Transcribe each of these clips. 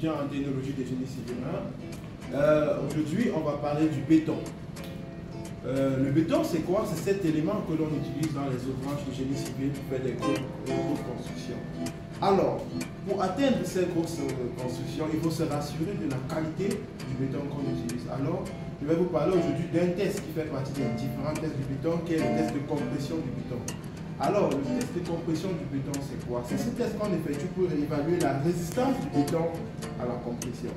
étudiant en technologie des génies civils 1. Aujourd'hui, on va parler du béton. Le béton, c'est quoi? C'est cet élément que l'on utilise dans les ouvrages de génie civil pour faire des grosses constructions. Alors, pour atteindre ces grosses constructions, il faut se rassurer de la qualité du béton qu'on utilise. Alors, je vais vous parler aujourd'hui d'un test qui fait partie des différents tests du béton, qui est le test de compression du béton. Alors, le test de compression du béton, c'est quoi? C'est ce test qu'on effectue pour évaluer la résistance du béton à la compression.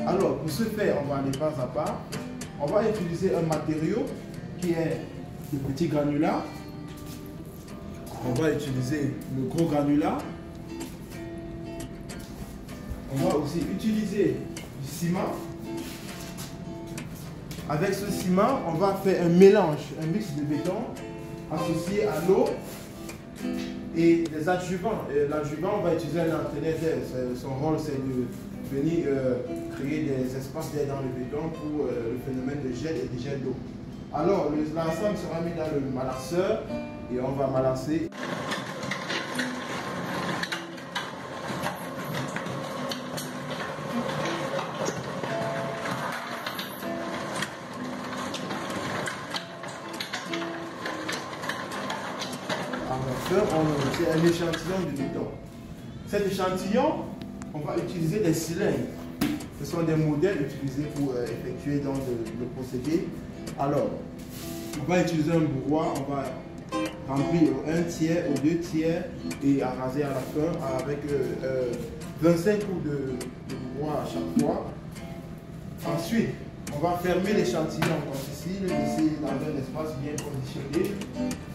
Alors, pour ce faire, on va aller pas à pas. On va utiliser un matériau qui est le petit granulat. On va utiliser le gros granulat. On va aussi utiliser du ciment. Avec ce ciment, on va faire un mélange, un mix de béton associé à l'eau et des adjuvants. L'adjuvant, on va utiliser un entraîneur d'air. Son rôle, c'est de venir créer des espaces d'air dans le béton pour le phénomène de gel et de gel d'eau. Alors, l'ensemble sera mis dans le malasseur et on va malasser. C'est un échantillon de béton. Cet échantillon, on va utiliser des cylindres. Ce sont des modèles utilisés pour effectuer donc, le procédé. Alors, on va utiliser un bourrois, on va remplir au 1 tiers, au 2 tiers et araser à la fin avec 25 coups de bourrois à chaque fois. Ensuite, on va fermer l'échantillon comme ceci, le laisser dans un espace bien conditionné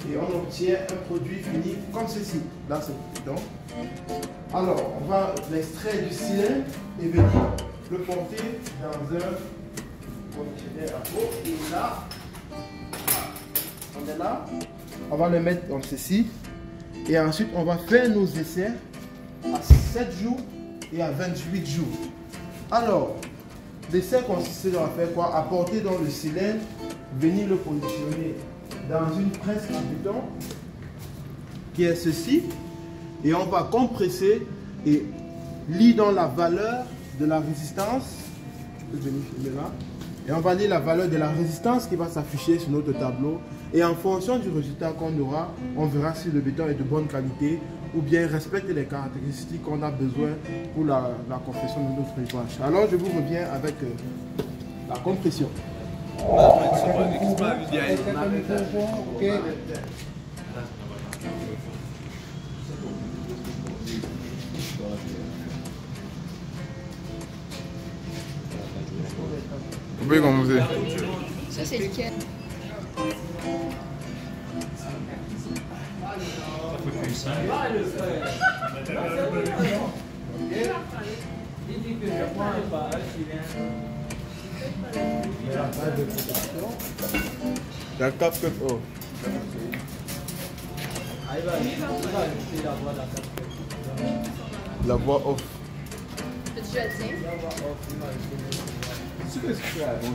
et on obtient un produit fini comme ceci. Là, c'est le béton. Alors, on va l'extraire du cylindre et venir le porter dans un conteneur à eau. Et là, on est là. On va le mettre comme ceci. Et ensuite, on va faire nos essais à 7 jours et à 28 jours. Alors, l'essai consiste à faire quoi? Apporter dans le cylindre, venir le positionner dans une presse en béton qui est ceci. Et on va compresser et lire dans la valeur de la résistance. Je peux venir filmer là. Et on va lire la valeur de la résistance qui va s'afficher sur notre tableau. Et en fonction du résultat qu'on aura, on verra si le béton est de bonne qualité ou bien respecte les caractéristiques qu'on a besoin pour la compression de notre ouvrage. Alors je vous reviens avec la compression. Vous pouvez commencer. Ça c'est lequel? La cap que oh. La voix off. Peux-tu jouer à tiens? C'est ce que tu fais avant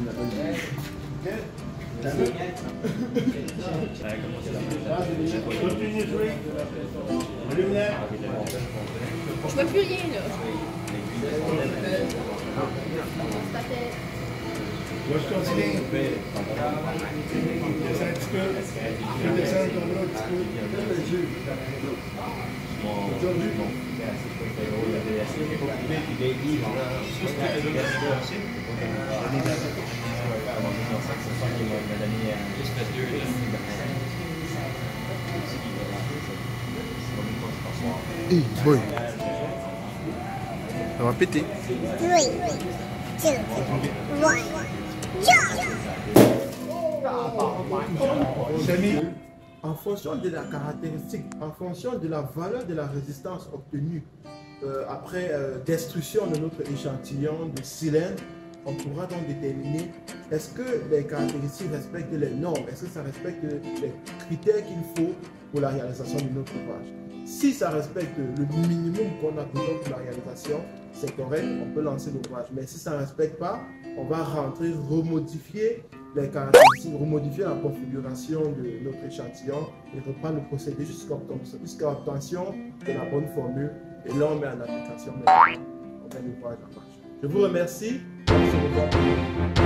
Je vois plus rien là. Moi, je continue. Descends un petit peu. Je vais descendre ton bras un petit peu. Aujourd'hui. Hey boy. Ça va péter. 3, 2, 1, jump! En fonction de la caractéristique, en fonction de la valeur de la résistance obtenue après destruction de notre échantillon de cylindre, on pourra donc déterminer est-ce que les caractéristiques respectent les normes, est-ce que ça respecte les critères qu'il faut pour la réalisation de notre ouvrage. Si ça respecte le minimum qu'on a besoin pour la réalisation, c'est correct, on peut lancer l'ouvrage. Mais si ça ne respecte pas, on va rentrer, remodifier les caractéristiques, remodifier la configuration de notre échantillon et reprendre le procédé jusqu'à l'obtention de la bonne formule. Et là, on met en application. On met de voir la marche. Je vous remercie. On se revoit.